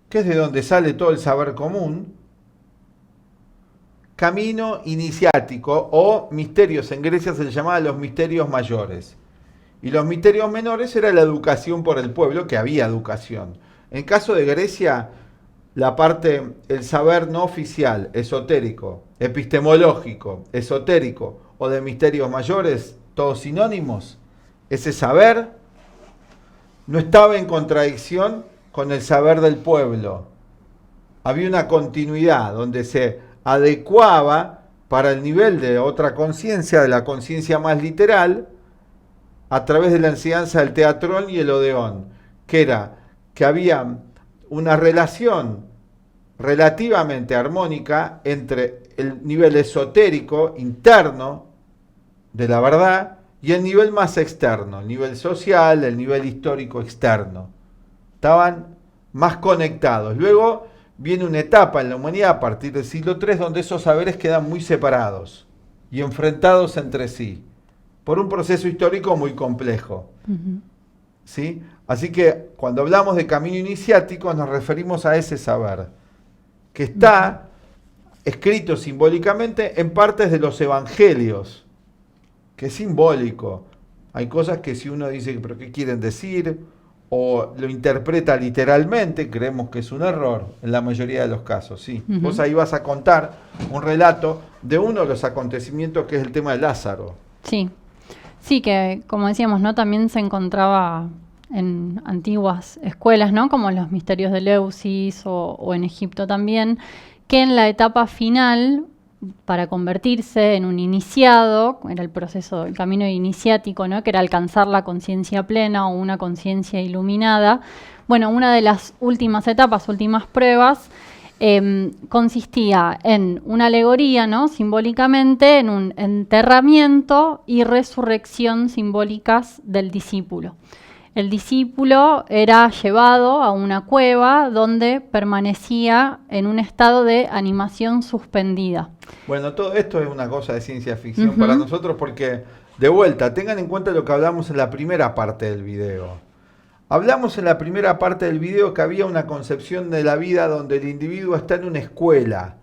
que es de donde sale todo el saber común, camino iniciático o misterios. En Grecia se le llamaba los misterios mayores. Y los misterios menores era la educación por el pueblo, que había educación. En caso de Grecia, la parte, el saber no oficial, esotérico, epistemológico, esotérico o de misterios mayores, todos sinónimos, ese saber no estaba en contradicción con el saber del pueblo. Había una continuidad donde se adecuaba para el nivel de otra conciencia, de la conciencia más literal, a través de la enseñanza del teatrón y el odeón, que era que había una relación relativamente armónica entre el nivel esotérico interno de la verdad y el nivel más externo, el nivel social, el nivel histórico externo. Estaban más conectados. Luego viene una etapa en la humanidad a partir del siglo III donde esos saberes quedan muy separados y enfrentados entre sí, por un proceso histórico muy complejo. ¿Sí? Así que cuando hablamos de camino iniciático nos referimos a ese saber, que está escrito simbólicamente en partes de los evangelios, que es simbólico. Hay cosas que si uno dice, ¿pero qué quieren decir? O lo interpreta literalmente, creemos que es un error en la mayoría de los casos. ¿Sí? Vos ahí vas a contar un relato de uno de los acontecimientos que es el tema de Lázaro. Sí. Sí, que como decíamos, ¿no? También se encontraba en antiguas escuelas, ¿no? Como los misterios de Eleusis o en Egipto también, que en la etapa final, para convertirse en un iniciado, era el proceso, el camino iniciático, ¿no? Que era alcanzar la conciencia plena o una conciencia iluminada. Bueno, una de las últimas etapas, últimas pruebas, consistía en una alegoría, ¿no? Simbólicamente, en un enterramiento y resurrección simbólicas del discípulo. El discípulo era llevado a una cueva donde permanecía en un estado de animación suspendida. Bueno, todo esto es una cosa de ciencia ficción para nosotros porque, de vuelta, tengan en cuenta lo que hablamos en la primera parte del video. Hablamos en la primera parte del video que había una concepción de la vida donde el individuo está en una escuela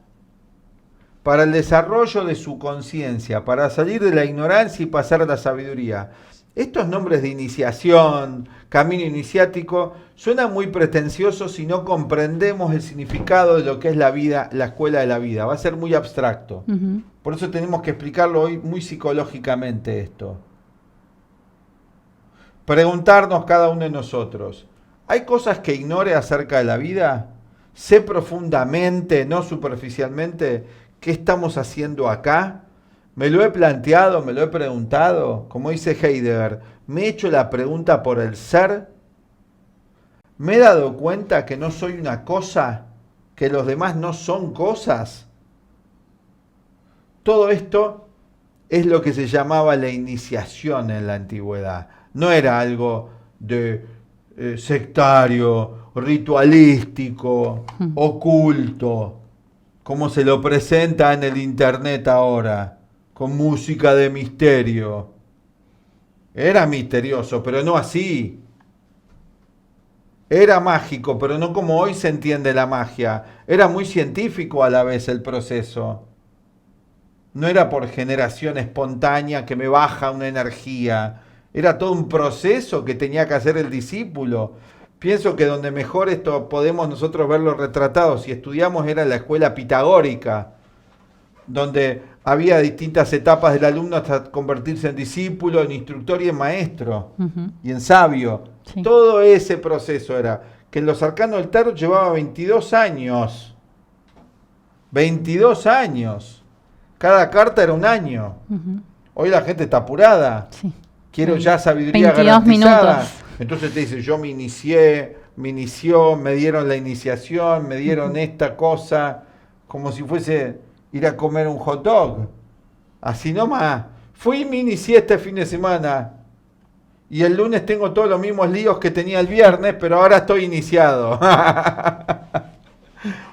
para el desarrollo de su conciencia, para salir de la ignorancia y pasar a la sabiduría. Estos nombres de iniciación, camino iniciático, suenan muy pretenciosos si no comprendemos el significado de lo que es la vida, la escuela de la vida. Va a ser muy abstracto. Por eso tenemos que explicarlo hoy muy psicológicamente esto. Preguntarnos cada uno de nosotros, ¿hay cosas que ignore acerca de la vida? ¿Sé profundamente, no superficialmente, qué estamos haciendo acá? ¿Me lo he planteado, me lo he preguntado? Como dice Heidegger, ¿me he hecho la pregunta por el ser? ¿Me he dado cuenta que no soy una cosa, que los demás no son cosas? Todo esto es lo que se llamaba la iniciación en la antigüedad. No era algo de sectario, ritualístico, oculto. como se lo presenta en el internet ahora, con música de misterio. Era misterioso, pero no así. Era mágico, pero no como hoy se entiende la magia. Era muy científico a la vez el proceso. No era por generación espontánea que me baja una energía. Era todo un proceso que tenía que hacer el discípulo. Pienso que donde mejor esto podemos nosotros verlo retratado, si estudiamos, era en la escuela pitagórica, donde había distintas etapas del alumno hasta convertirse en discípulo, en instructor y en maestro, y en sabio. Sí. Todo ese proceso era, que en los arcanos del tarot llevaba 22 años. 22 años. Cada carta era un año. Hoy la gente está apurada. Sí. Quiero ya sabiduría 22 garantizada. Minutos. Entonces te dice, yo me inició, me dieron la iniciación, me dieron esta cosa, como si fuese ir a comer un hot dog. Así nomás. Fui y me inicié este fin de semana. Y el lunes tengo todos los mismos líos que tenía el viernes, pero ahora estoy iniciado.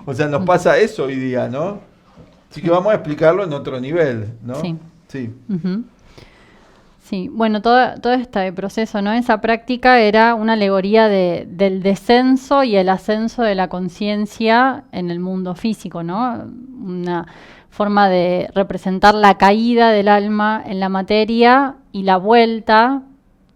O sea, nos pasa eso hoy día, ¿no? Así que vamos a explicarlo en otro nivel, ¿no? Sí. Sí. Sí, bueno, todo este proceso, ¿no? Esa práctica era una alegoría del descenso y el ascenso de la conciencia en el mundo físico, ¿no? Una forma de representar la caída del alma en la materia y la vuelta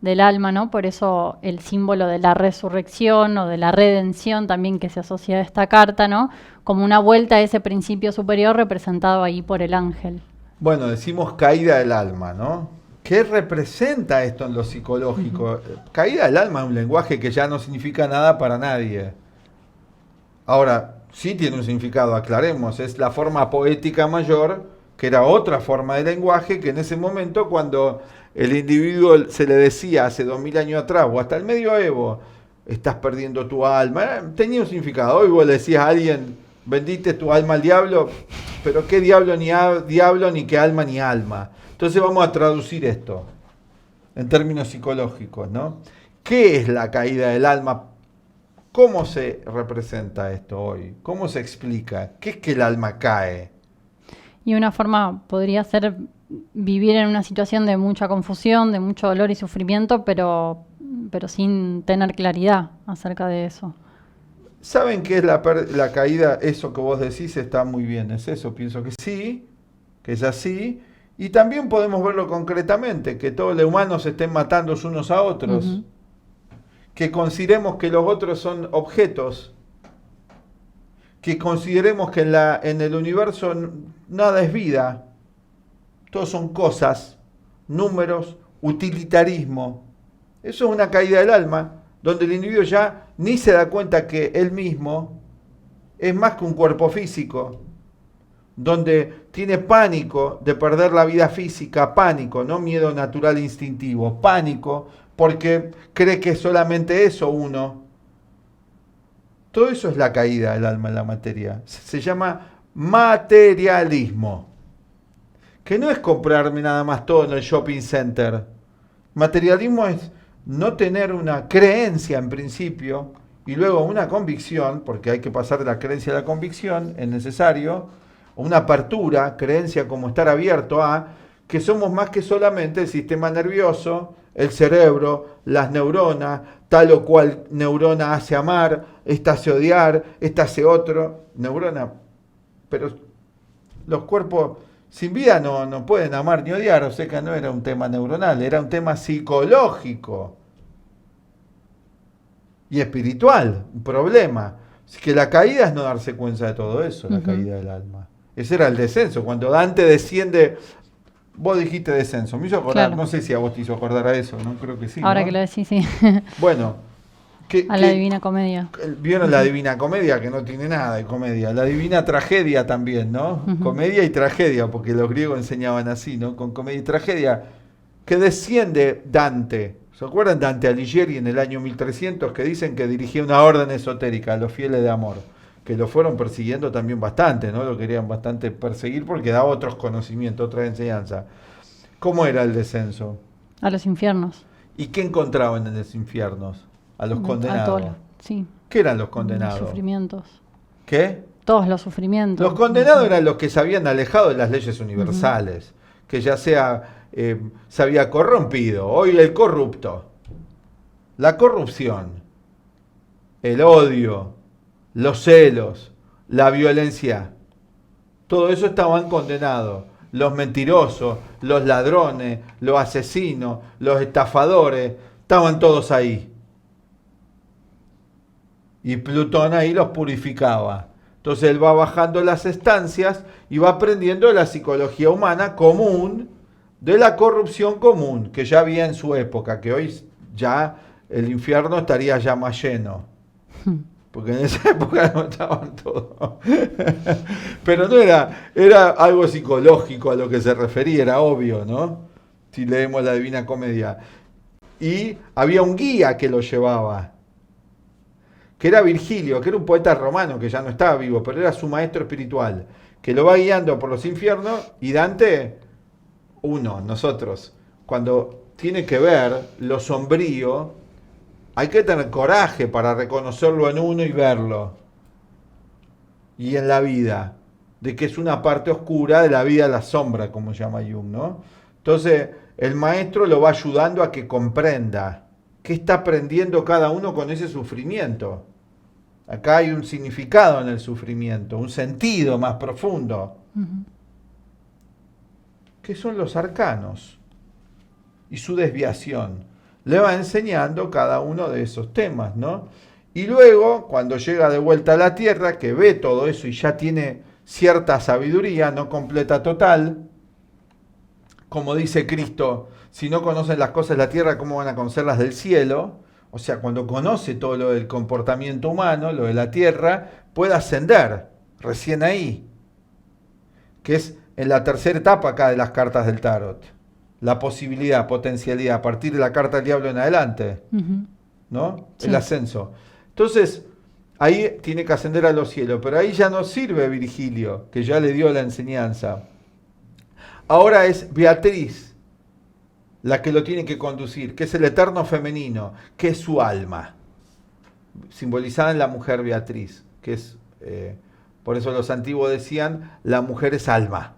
del alma, ¿no? Por eso el símbolo de la resurrección o de la redención también que se asocia a esta carta, ¿no? Como una vuelta a ese principio superior representado ahí por el ángel. Bueno, decimos caída del alma, ¿no? ¿Qué representa esto en lo psicológico? Caída del alma es un lenguaje que ya no significa nada para nadie. Ahora, sí tiene un significado, aclaremos, es la forma poética mayor, que era otra forma de lenguaje, que en ese momento cuando el individuo se le decía hace 2000 años atrás, o hasta el medioevo, estás perdiendo tu alma, tenía un significado. Hoy vos le decías a alguien, vendiste tu alma al diablo, pero qué diablo ni qué alma ni alma. Entonces vamos a traducir esto en términos psicológicos, ¿no? ¿Qué es la caída del alma? ¿Cómo se representa esto hoy? ¿Cómo se explica? ¿Qué es que el alma cae? Y una forma podría ser vivir en una situación de mucha confusión, de mucho dolor y sufrimiento, pero sin tener claridad acerca de eso. ¿Saben qué es la caída? Eso que vos decís está muy bien, ¿es eso? Pienso que sí, que es así. Y también podemos verlo concretamente, que todos los humanos se estén matando unos a otros, que consideremos que los otros son objetos, que consideremos que en el universo nada es vida, todos son cosas, números, utilitarismo. Eso es una caída del alma, donde el individuo ya ni se da cuenta que él mismo es más que un cuerpo físico, donde tiene pánico de perder la vida física, pánico, no miedo natural instintivo, pánico, porque cree que es solamente eso uno. Todo eso es la caída del alma en la materia. Se llama materialismo, que no es comprarme nada más todo en el shopping center. Materialismo es no tener una creencia en principio y luego una convicción, porque hay que pasar de la creencia a la convicción, es necesario, una apertura, creencia como estar abierto a que somos más que solamente el sistema nervioso, el cerebro, las neuronas, tal o cual neurona hace amar, esta hace odiar, esta hace otro, neurona, pero los cuerpos sin vida no pueden amar ni odiar, o sea que no era un tema neuronal, era un tema psicológico y espiritual, un problema. Así que la caída es no darse cuenta de todo eso, la caída del alma. Ese era el descenso. Cuando Dante desciende, vos dijiste descenso, me hizo acordar, no sé si a vos te hizo acordar a eso, no creo que sí. Ahora ¿no? Que lo decís, sí. Bueno. La Divina Comedia. Vieron la Divina Comedia, que no tiene nada de comedia. La Divina Tragedia también, ¿no? Comedia y tragedia, porque los griegos enseñaban así, ¿no? Con comedia y tragedia. Que desciende Dante. ¿Se acuerdan Dante Alighieri en el año 1300? Que dicen que dirigía una orden esotérica a los fieles de amor. Que lo fueron persiguiendo también bastante, ¿no? Lo querían bastante perseguir porque daba otros conocimientos, otras enseñanzas. ¿Cómo era el descenso? A los infiernos. ¿Y qué encontraban en los infiernos? A los condenados. Sí. ¿Qué eran los condenados? Los sufrimientos. ¿Qué? todos los sufrimientos. Los condenados eran los que se habían alejado de las leyes universales, que ya sea se había corrompido. Hoy el corrupto, la corrupción, el odio, los celos, la violencia, todo eso estaban condenados. Los mentirosos, los ladrones, los asesinos, los estafadores, estaban todos ahí. Y Plutón ahí los purificaba. Entonces él va bajando las estancias y va aprendiendo de la psicología humana común, de la corrupción común, que ya había en su época, que hoy ya el infierno estaría ya más lleno. Porque en esa época no estaban todos. Pero no era algo psicológico a lo que se refería, era obvio, ¿no? Si leemos la Divina Comedia. Y había un guía que lo llevaba, que era Virgilio, que era un poeta romano que ya no estaba vivo, pero era su maestro espiritual, que lo va guiando por los infiernos. Y Dante, nosotros, cuando tiene que ver lo sombrío, hay que tener coraje para reconocerlo en uno y verlo. Y en la vida, de que es una parte oscura de la vida, la sombra, como llama Jung, ¿no? Entonces, el maestro lo va ayudando a que comprenda qué está aprendiendo cada uno con ese sufrimiento. Acá hay un significado en el sufrimiento, un sentido más profundo. ¿Qué son los arcanos? Y su desviación. Le va enseñando cada uno de esos temas, ¿no? Y luego, cuando llega de vuelta a la Tierra, que ve todo eso y ya tiene cierta sabiduría, no completa total, como dice Cristo, si no conocen las cosas de la Tierra, ¿cómo van a conocerlas del cielo? O sea, cuando conoce todo lo del comportamiento humano, lo de la Tierra, puede ascender, recién ahí, que es en la tercera etapa acá de las cartas del tarot. La posibilidad, potencialidad, a partir de la carta del diablo en adelante, ¿no? Sí. El ascenso. Entonces, ahí tiene que ascender a los cielos, pero ahí ya no sirve Virgilio, que ya le dio la enseñanza. Ahora es Beatriz la que lo tiene que conducir, que es el eterno femenino, que es su alma, simbolizada en la mujer Beatriz, que es, por eso los antiguos decían, la mujer es alma.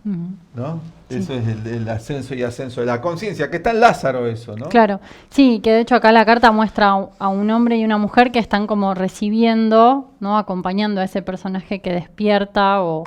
¿No? Sí. Eso es el ascenso y ascenso de la conciencia, que está en Lázaro eso, ¿no? Claro, sí, que de hecho acá la carta muestra a un hombre y una mujer que están como recibiendo, ¿no? Acompañando a ese personaje que despierta o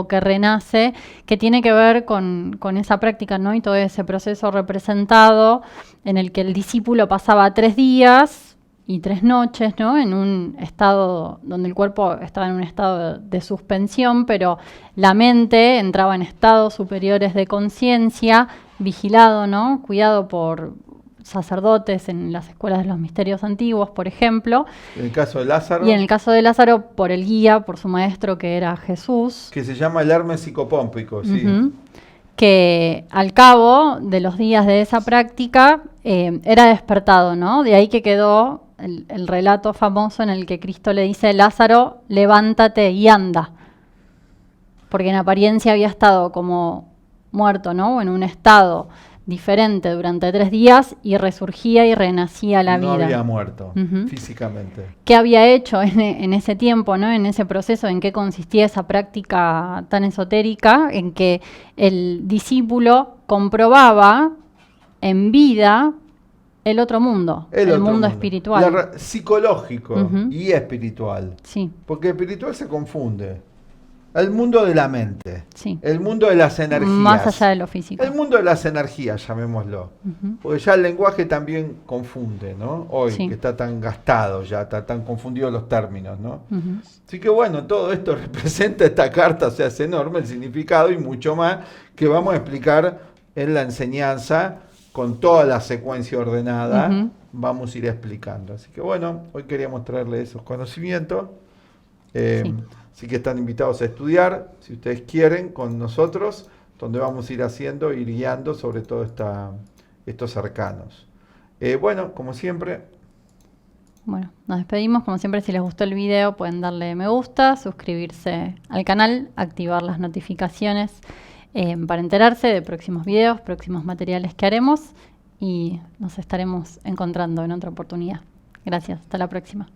que renace, que tiene que ver con esa práctica, ¿no? Y todo ese proceso representado en el que el discípulo pasaba 3 días y 3 noches, ¿no? En un estado donde el cuerpo estaba en un estado de suspensión, pero la mente entraba en estados superiores de conciencia, vigilado, ¿no? Cuidado por sacerdotes en las escuelas de los misterios antiguos, por ejemplo. En el caso de Lázaro. Y en el caso de Lázaro, por el guía, por su maestro, que era Jesús. Que se llama el Hermes psicopómpico, sí. Que al cabo de los días de esa práctica era despertado, ¿no? De ahí que quedó el relato famoso en el que Cristo le dice, Lázaro, levántate y anda. Porque en apariencia había estado como muerto, ¿no? O en un estado diferente durante 3 días y resurgía y renacía la vida. No había muerto físicamente. ¿Qué había hecho en ese tiempo, ¿no? En ese proceso? ¿En qué consistía esa práctica tan esotérica? En que el discípulo comprobaba en vida el otro mundo, el mundo espiritual. Psicológico y espiritual. Sí. Porque espiritual se confunde. El mundo de la mente, sí. El mundo de las energías. Más allá de lo físico. El mundo de las energías, llamémoslo. Porque ya el lenguaje también confunde, ¿no? Hoy, sí. Que está tan gastado, ya está tan confundido los términos, ¿no? Así que bueno, todo esto representa esta carta, o sea, es enorme el significado y mucho más que vamos a explicar en la enseñanza con toda la secuencia ordenada. Vamos a ir explicando. Así que bueno, hoy queríamos traerle esos conocimientos. Sí. Así que están invitados a estudiar, si ustedes quieren, con nosotros, donde vamos a ir haciendo, ir guiando sobre todo estos arcanos. Bueno, como siempre. Bueno, nos despedimos. Como siempre, si les gustó el video, pueden darle me gusta, suscribirse al canal, activar las notificaciones para enterarse de próximos videos, próximos materiales que haremos y nos estaremos encontrando en otra oportunidad. Gracias, hasta la próxima.